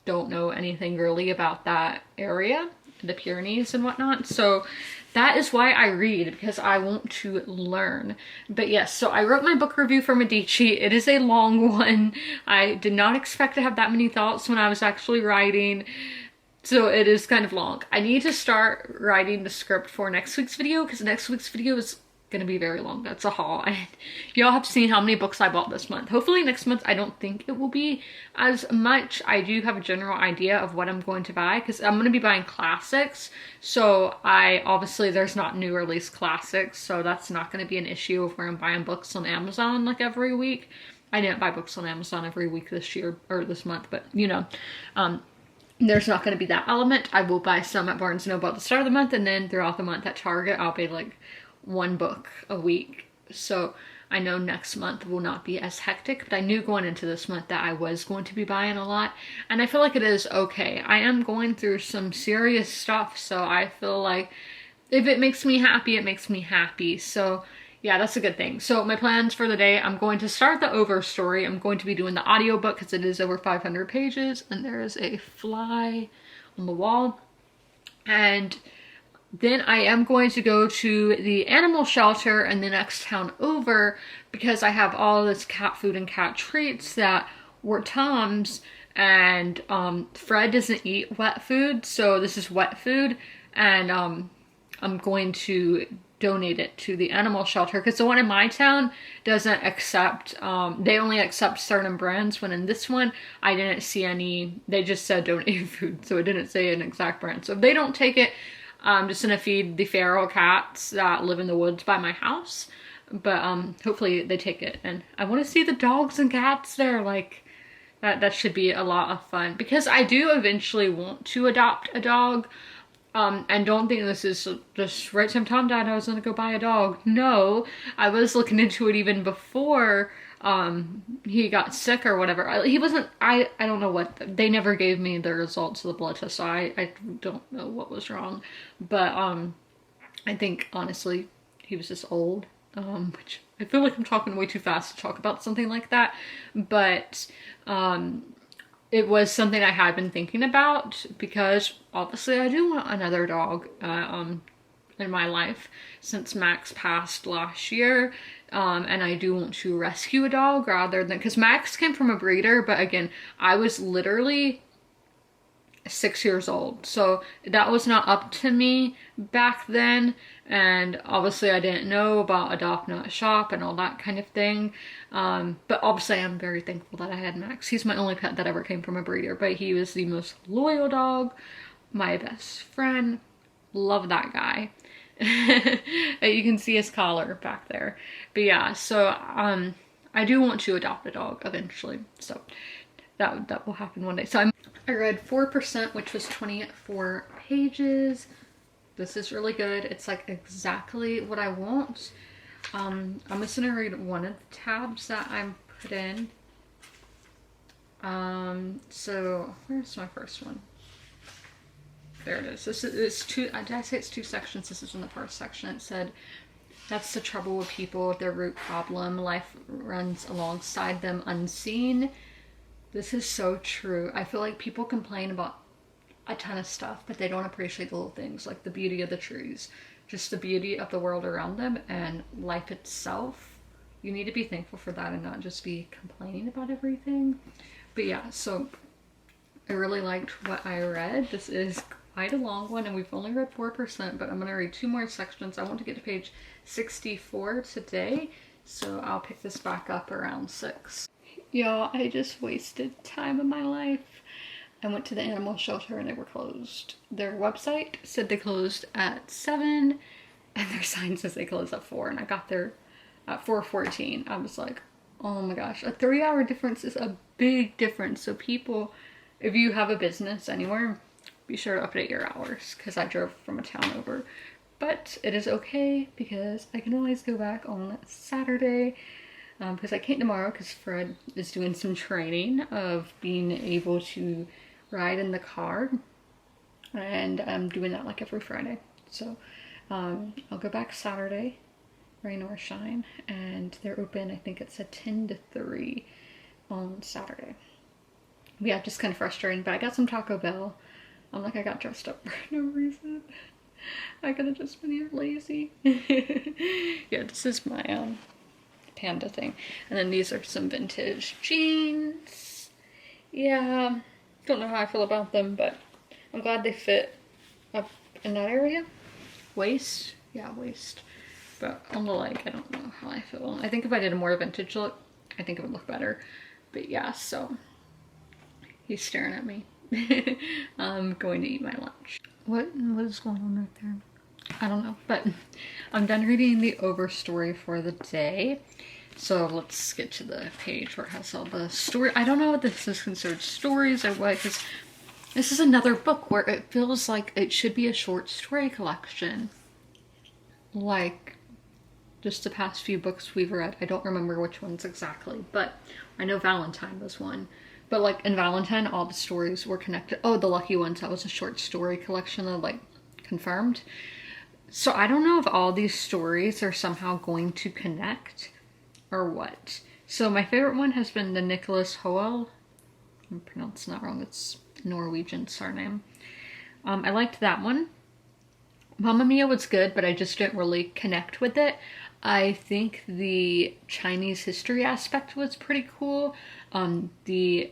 don't know anything really about that area, the Pyrenees and whatnot. So that is why I read, because I want to learn. But yes, so I wrote my book review for Medici. It is a long one. I did not expect to have that many thoughts when I was actually writing. So it is kind of long. I need to start writing the script for next week's video because next week's video is gonna be very long. That's a haul. Y'all have seen how many books I bought this month. Hopefully next month I don't think it will be as much. I do have a general idea of what I'm going to buy because I'm going to be buying classics. So obviously there's not new release classics, so that's not going to be an issue of where I'm buying books on Amazon like every week. I didn't buy books on Amazon every week this year or this month, but you know, there's not going to be that element. I will buy some at Barnes & Noble at the start of the month, and then throughout the month at Target I'll be like one book a week. So I know next month will not be as hectic, but I knew going into this month that I was going to be buying a lot, and I feel like it is okay. I am going through some serious stuff, so I feel like if it makes me happy, it makes me happy. So yeah, that's a good thing. So my plans for the day, I'm going to start the Over story. I'm going to be doing the audiobook because it is over 500 pages and there is a fly on the wall. And then I am going to go to the animal shelter in the next town over because I have all this cat food and cat treats that were Tom's, and Fred doesn't eat wet food, so this is wet food, and I'm going to donate it to the animal shelter because the one in my town doesn't accept, they only accept certain brands, when in this one I didn't see any. They just said donate food, so it didn't say an exact brand. So if they don't take it, I'm just gonna feed the feral cats that live in the woods by my house, but hopefully they take it. And I want to see the dogs and cats there. Like that should be a lot of fun because I do eventually want to adopt a dog. And don't think this is just right time Tom died I was gonna go buy a dog. No, I was looking into it even before he got sick or whatever. He wasn't, I don't know what, they never gave me the results of the blood test, so I don't know what was wrong. But I think honestly he was just old, which I feel like I'm talking way too fast to talk about something like that. But it was something I had been thinking about because obviously I do want another dog in my life since Max passed last year, and I do want to rescue a dog rather than, because Max came from a breeder, but again I was literally 6 years old, so that was not up to me back then, and obviously I didn't know about adopt not shop and all that kind of thing, but obviously I'm very thankful that I had Max. He's my only pet that ever came from a breeder, but he was the most loyal dog, my best friend, love that guy. You can see his collar back there, but yeah, so I do want to adopt a dog eventually, so that will happen one day. So I read 4%, which was 24 pages. This is really good. It's like exactly what I want. I'm just gonna read one of the tabs that I put in. So where's my first one? There it is. This is two, did I say it's two sections? This is in the first section. It said, that's the trouble with people, their root problem. Life runs alongside them unseen. This is so true. I feel like people complain about a ton of stuff, but they don't appreciate the little things, like the beauty of the trees, just the beauty of the world around them and life itself. You need to be thankful for that and not just be complaining about everything. But yeah, so I really liked what I read. This is quite a long one and we've only read 4%, but I'm gonna read 2 more sections. I want to get to page 64 today, so I'll pick this back up around 6. Y'all, I just wasted time of my life. I went to the animal shelter and they were closed. Their website said they closed at 7 and their sign says they closed at 4, and I got there at 4:14. I was like, oh my gosh, a 3-hour difference is a big difference. So people, if you have a business anywhere, be sure to update your hours because I drove from a town over. But it is okay because I can always go back on Saturday. Because I can't tomorrow because Fred is doing some training of being able to ride in the car, and I'm doing that like every Friday. So I'll go back Saturday, rain or shine, and they're open, I think it said 10 to 3 on Saturday. Yeah, just kind of frustrating, but I got some Taco Bell. I'm like, I got dressed up for no reason. I could have just been here lazy. Yeah, this is my panda thing, and then these are some vintage jeans. Yeah, don't know how I feel about them, but I'm glad they fit up in that area. Waist? Yeah, waist. But on the leg, I don't know how I feel. I think if I did a more vintage look, I think it would look better. But yeah, so he's staring at me. I'm going to eat my lunch. What is going on right there? I don't know, but I'm done reading the overstory for the day. So let's get to the page where it has all the story. I don't know if this is considered stories or what, because this is another book where it feels like it should be a short story collection. Like just the past few books we've read. I don't remember which ones exactly, but I know Valentine was one. But like in Valentine, all the stories were connected. Oh, The Lucky Ones, that was a short story collection of like confirmed. So I don't know if all these stories are somehow going to connect or what. So my favorite one has been the Nicholas Hoel. I'm pronouncing that wrong. It's Norwegian surname. I liked that one. Mamma Mia was good, but I just didn't really connect with it. I think the Chinese history aspect was pretty cool. The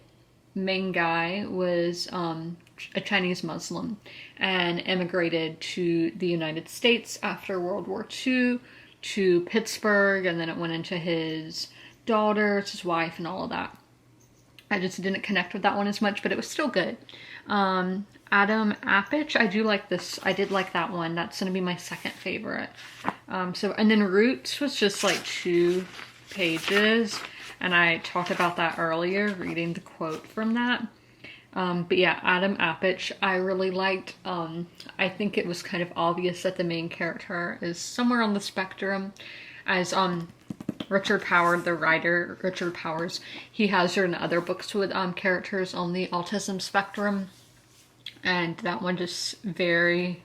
main guy was a Chinese Muslim and immigrated to the United States after World War II to Pittsburgh, and then it went into his daughters, his wife, and all of that. I just didn't connect with that one as much, but it was still good. Adam Apich, I do like this. I did like that one. That's going to be my second favorite. And then Roots was just like 2 pages, and I talked about that earlier, reading the quote from that. But yeah, Adam Apich, I really liked. I think it was kind of obvious that the main character is somewhere on the spectrum. As Richard Powers, the writer, Richard Powers, he has written other books with characters on the autism spectrum. And that one just very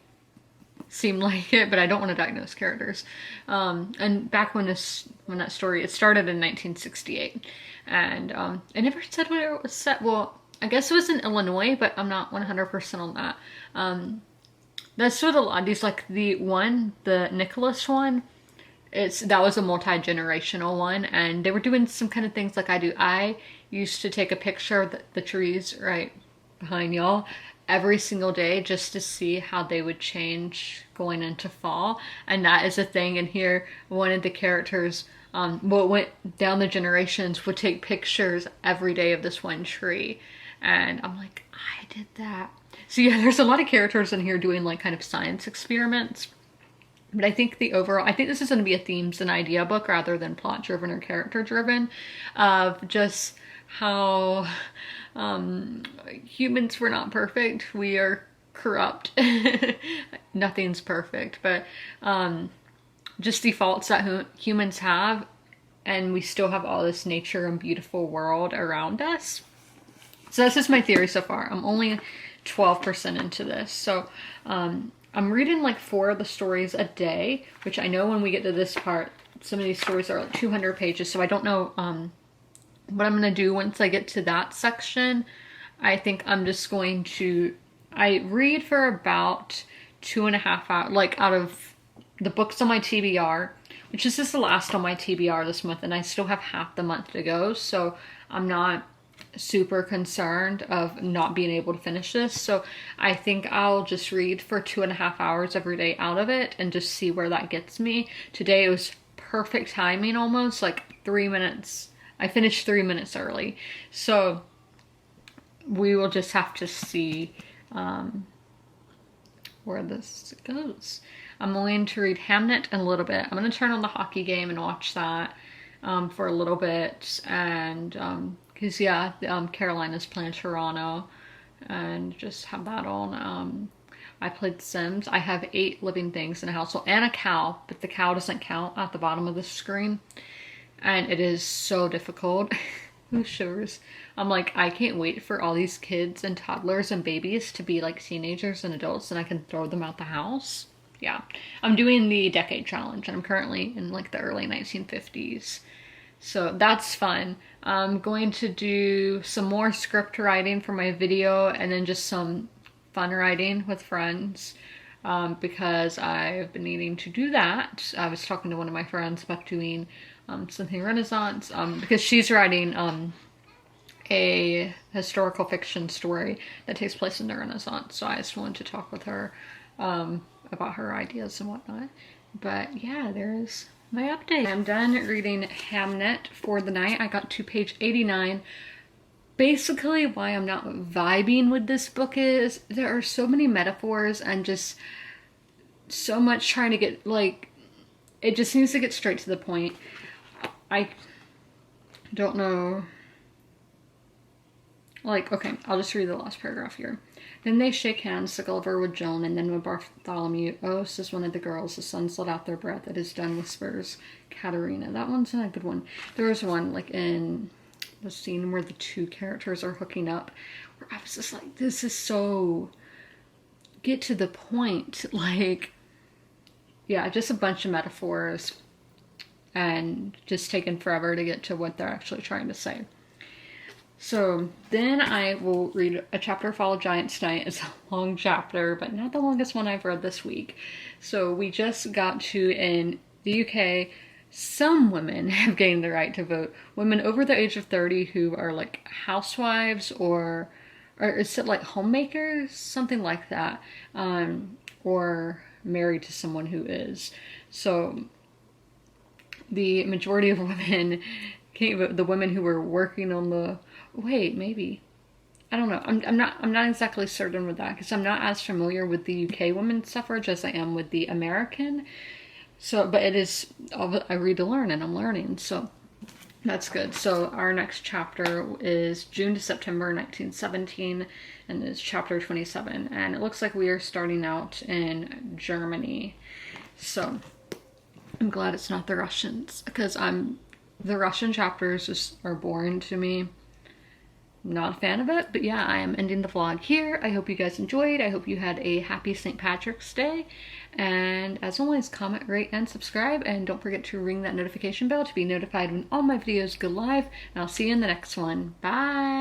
seemed like it, but I don't want to diagnose characters. And back when that story, it started in 1968. And it never said where it was set. Well, I guess it was in Illinois, but I'm not 100% on that. That's what a lot of these, like the Nicholas one, that was a multi-generational one, and they were doing some kind of things like I do. I used to take a picture of the trees right behind y'all every single day just to see how they would change going into fall, and that is a thing. And here, one of the characters, what went down the generations, would take pictures every day of this one tree, and I'm like, I did that. So yeah, there's a lot of characters in here doing like kind of science experiments. But I think I think this is going to be a themes and idea book rather than plot driven or character driven, of just how humans were not perfect. We are corrupt. Nothing's perfect, but just the faults that humans have, and we still have all this nature and beautiful world around us. So that's just my theory so far. I'm only 12% into this. So I'm reading like 4 of the stories a day, which I know when we get to this part, some of these stories are like 200 pages. So I don't know what I'm going to do once I get to that section. I think I'm just going to, I read for about 2.5 hours, like out of the books on my TBR, which is just the last on my TBR this month, and I still have half the month to go. So I'm not super concerned of not being able to finish this. So I think I'll just read for 2.5 hours every day out of it and just see where that gets me. Today it was perfect timing, almost like 3 minutes. I finished 3 minutes early. So we will just have to see where this goes. I'm going to read Hamnet in a little bit. I'm going to turn on the hockey game and watch that for a little bit, and because yeah, Carolina's playing Toronto, and just have that on. I played Sims. I have 8 living things in a household and a cow, but the cow doesn't count at the bottom of the screen, and it is so difficult. Who shivers? I'm like, I can't wait for all these kids and toddlers and babies to be like teenagers and adults, and I can throw them out the house. Yeah, I'm doing the decade challenge, and I'm currently in like the early 1950s. So that's fun. I'm going to do some more script writing for my video, and then just some fun writing with friends, because I've been needing to do that. I was talking to one of my friends about doing something Renaissance, because she's writing a historical fiction story that takes place in the Renaissance. So I just wanted to talk with her about her ideas and whatnot. But yeah, there's my update. I'm done reading Hamnet for the night. I got to page 89. Basically, why I'm not vibing with this book is there are so many metaphors and just so much trying to get, like, it just needs to get straight to the point. I don't know. Like, okay, I'll just read the last paragraph here. Then they shake hands, the Gulliver with Joan, and then with Bartholomew. Oh, says one of the girls. The sons let out their breath. It is done, whispers Katerina. That one's not a good one. There was one, like, in the scene where the two characters are hooking up, where I was just like, this is so... get to the point. Like, yeah, just a bunch of metaphors and just taking forever to get to what they're actually trying to say. So then I will read a chapter of Fall of Giants tonight. It's a long chapter, but not the longest one I've read this week. So we just got to, in the UK, some women have gained the right to vote. Women over the age of 30 who are like housewives or is it like homemakers? Something like that. Or married to someone who is. So the majority of women can't vote. The women who were working on the... Wait, maybe. I don't know. I'm not exactly certain with that because I'm not as familiar with the UK women's suffrage as I am with the American. So, but it is, I read to learn and I'm learning. So that's good. So our next chapter is June to September 1917 and it's chapter 27. And it looks like we are starting out in Germany. So I'm glad it's not the Russians because the Russian chapters just are boring to me. Not a fan of it, but yeah, I am ending the vlog here. I hope you guys enjoyed. I hope you had a happy St. Patrick's Day. And as always, comment, rate, and subscribe. And don't forget to ring that notification bell to be notified when all my videos go live. And I'll see you in the next one. Bye!